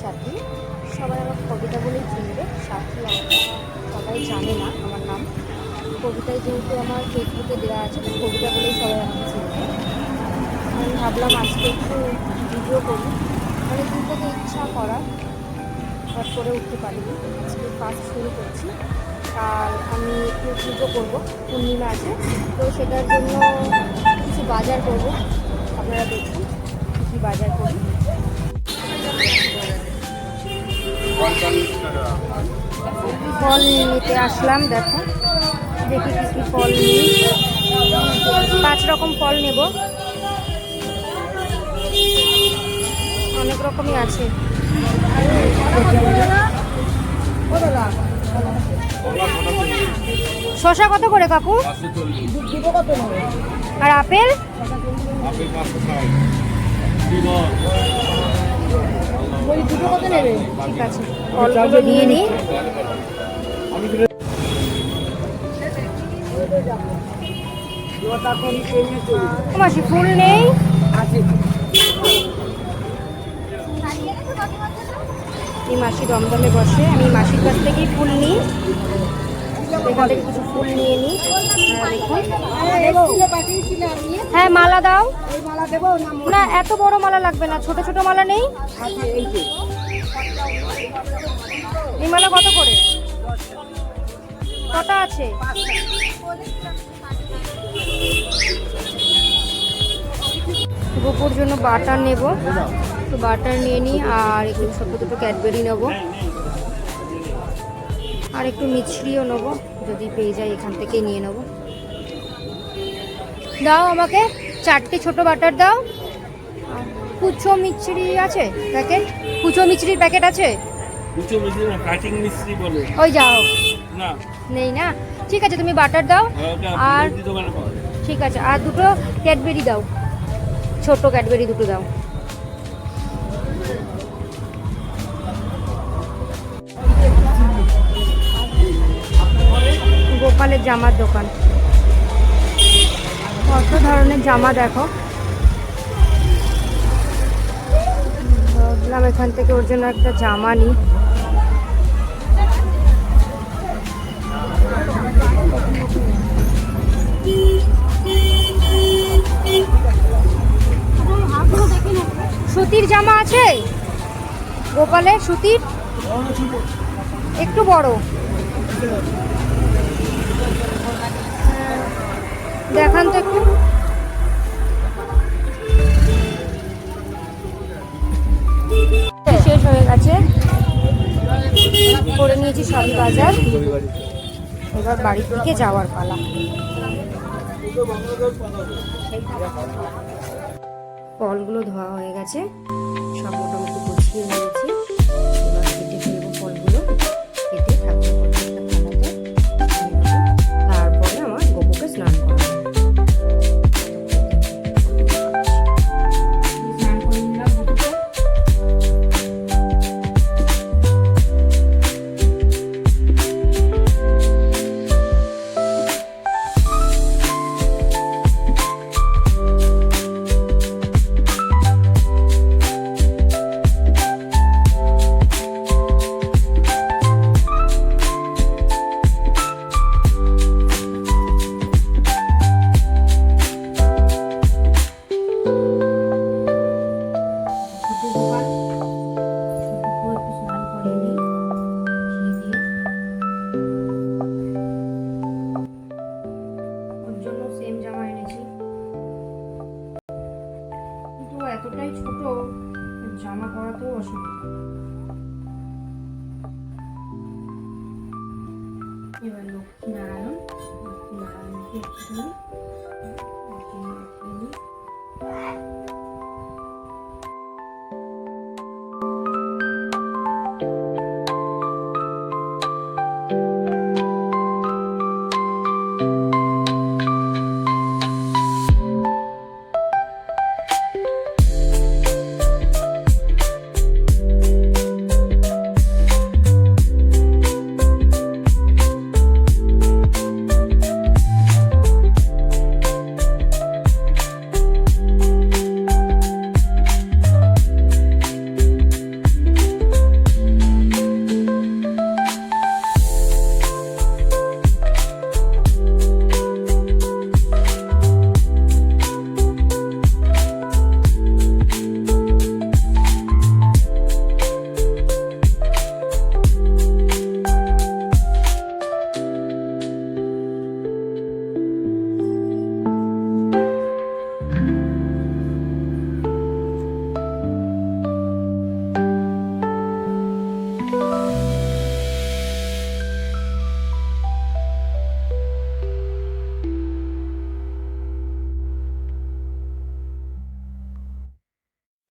সাথী। সবাই আমার কবিতা বলেই চিনবে। সাথী সবাই জানে না আমার নাম। কবিতায় যেহেতু আমার ফেসবুকে দেওয়া আছে, তো কবিতা বলেই সবাই আমাকে চিনবে। আমি ভাবলাম আজকে একটু ভিডিও করি, অনেকদিন থেকে ইচ্ছা করা, বাট করে উঠতে পারিনি। আজকে ফার্স্ট শুরু করছি। কাল আমি একটু পুজো করবো, পূর্ণিমা আছে, তো সেটার জন্য কিছু বাজার করব। আপনারা দেখুন কী বাজার করি। ফল নিতে আসলাম, দেখো দেখি কী কী ফল নিই। 5 রকম ফল নেব, অনেক রকমই আছে। শসা কত করে কাকু? আর আপেল? ঠিক আছে, ফলগুলো নিয়ে নিই। মাসি ফুল নেই? এই মাসি দমদমে বসে, আমি মাসির কাছ থেকেই ফুল নিই। এখান থেকে কিছু ফুল নিয়ে নিই। হ্যাঁ, মালা দাও না, এত বড় মালা লাগবে না, ছোট ছোট মালা নেই? এই মালা কত করে? কটা আছে? গোপুর জন্য বাটার নেব, তো বাটার নিয়ে নিই। আর একটু ছোটো দুটো ক্যাডবেরি নেব, আর একটু মিছরিও নেবো, যদি পেয়ে যাই এখান থেকে নিয়ে নেব। দাও আমাকে 4টে ছোট বাটার দাও। কুচো মিছরি আছে প্যাকেট? কুচো মিছরির প্যাকেট আছে? ওই যাও না, নেই না? ঠিক আছে, তুমি বাটার দাও। আর ঠিক আছে, আর দুটো ক্যাডবেরি দাও, ছোট ক্যাডবেরি দুটো দাও। গোপালের জামার দোকান, কত ধরনের জামা দেখো। ভাবলাম এখান থেকে ওর জন্য একটা জামা নিই। সুতির জামা আছে গোপালের? সুতির একটু বড় দেখান তো একটু। শেষ হয়ে গেছে, করে নিয়েছি সবই বাজার। এবার বাড়ির দিকে যাওয়ার পালা। ফলগুলো ধোয়া হয়ে গেছে, সব মোটামুটি গুছিয়ে নিয়েছি। এবার কেটে ফেলবো ফলগুলো, কেটে ঠাকুর প্রত্যেকটা থালাতে, তারপরে আমার গোপুকে স্নান করাবো। এতটাই ছোট, জামা পরাতেও অসুবিধা। এবার লক্ষ্মীনারায়ণ, লক্ষ্মীনারায়ণকে একটু